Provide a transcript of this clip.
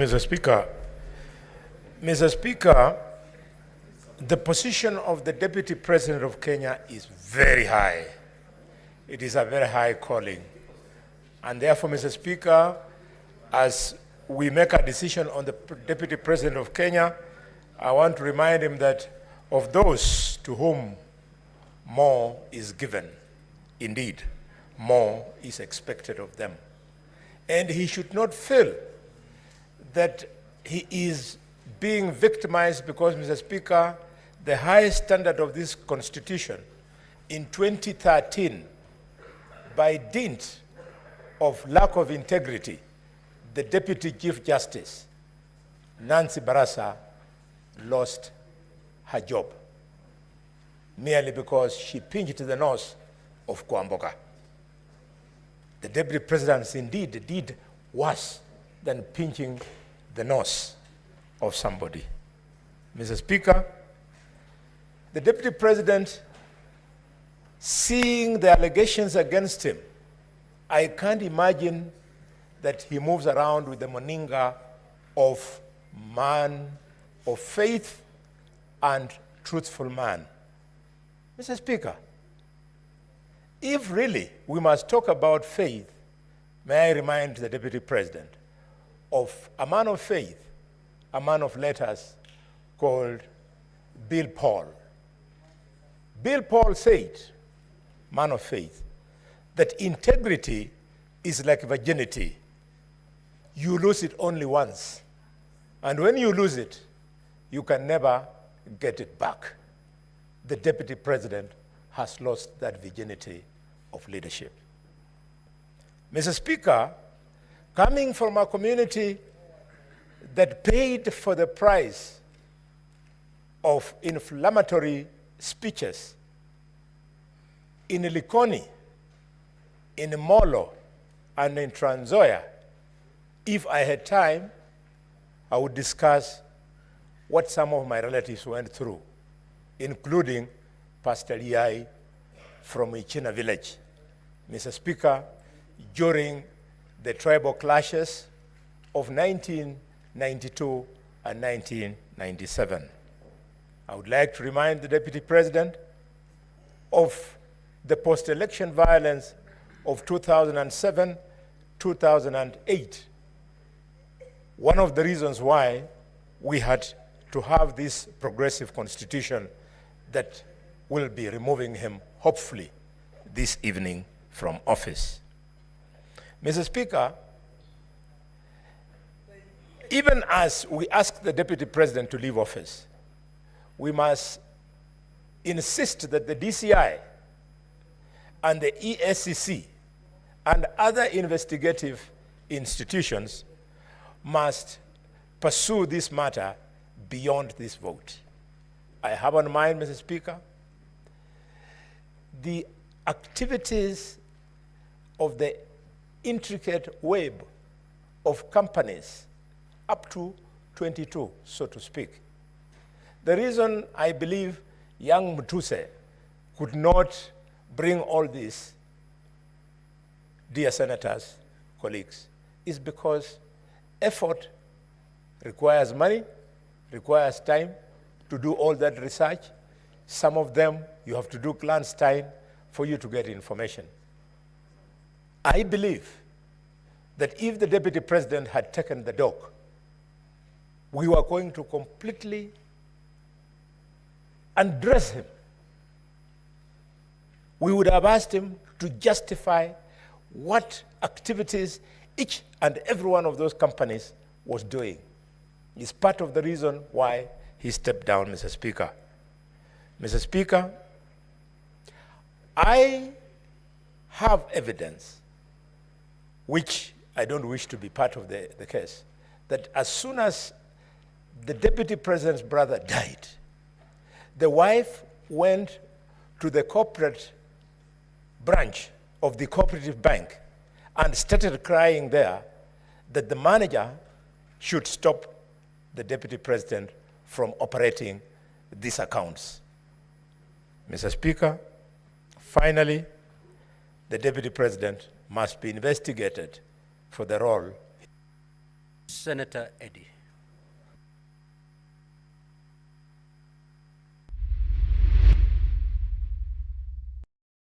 Mr. Speaker, the position of the Deputy President of Kenya is very high. It is a very high calling. And therefore, Mr. Speaker, as we make a decision on the Deputy President of Kenya, I want to remind him that of those to whom more is given, indeed, more is expected of them. And he should not feel that he is being victimized because, Mr. Speaker, the highest standard of this Constitution in 2013, by dint of lack of integrity, the Deputy Chief Justice, Nancy Barasa, lost her job merely because she pinched the nose of Kwamboka. The Deputy President indeed did worse than pinching the nose of somebody. Mr. Speaker, the Deputy President, seeing the allegations against him, I can't imagine that he moves around with the moninga of man of faith and truthful man. Mr. Speaker, if really we must talk about faith, may I remind the Deputy President of a man of faith, a man of letters called Bill Paul. Bill Paul said, man of faith, that integrity is like virginity. You lose it only once. And when you lose it, you can never get it back. The Deputy President has lost that virginity of leadership. Mr. Speaker, coming from a community that paid for the price of inflammatory speeches in Likoni, in Molo, and in Trans Nzoia, if I had time, I would discuss what some of my relatives went through, including Pastor Liai from Ichina village. Mr. Speaker, during the tribal clashes of 1992 and 1997. I would like to remind the Deputy President of the post-election violence of 2007, 2008. One of the reasons why we had to have this progressive constitution that will be removing him, hopefully, this evening from office. Mr. Speaker, even as we ask the Deputy President to leave office, we must insist that the DCI and the ESCC and other investigative institutions must pursue this matter beyond this vote. I have on mind, Mr. Speaker, the activities of the intricate web of companies up to 22, so to speak. The reason I believe young Mutuse could not bring all this, dear senators, colleagues, is because effort requires money, requires time to do all that research. Some of them you have to do clandestine for you to get information. I believe that if the Deputy President had taken the dog, we were going to completely undress him. We would have asked him to justify what activities each and every one of those companies was doing. It's part of the reason why he stepped down, Mr. Speaker. Mr. Speaker, I have evidence, which I don't wish to be part of the case, that as soon as the Deputy President's brother died, the wife went to the corporate branch of the cooperative bank and started crying there that the manager should stop the Deputy President from operating these accounts. Mr. Speaker, finally, the Deputy President must be investigated for the role Senator Eddie.